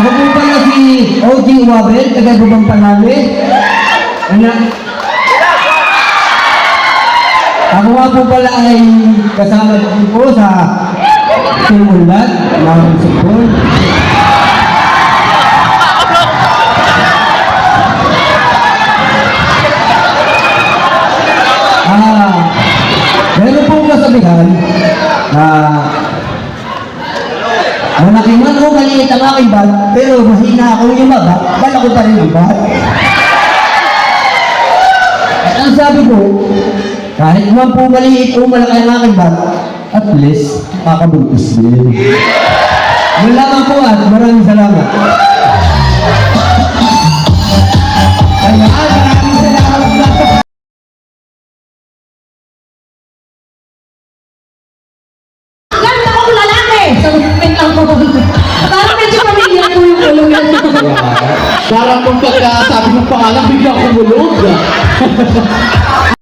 Ako po pala si OG Wabel, taga Gubang Panali. Ako nga po pala ay kasama po sa simulat ng sipol. Meron pong kasabihan na malaki man o maliit ang aking bag, pero mahina akong yumaga, dala ko pa rin ang bag. At ang sabi ko, kahit man po maliit o malaki ang aking bag, at least, makabuntis din. Yun lamang po at maraming salamat. Maraming salamat. Parang medyo pamilya ko yung ulo yan. Parang kung pagkasabi ng pangalan, biglang kumulog.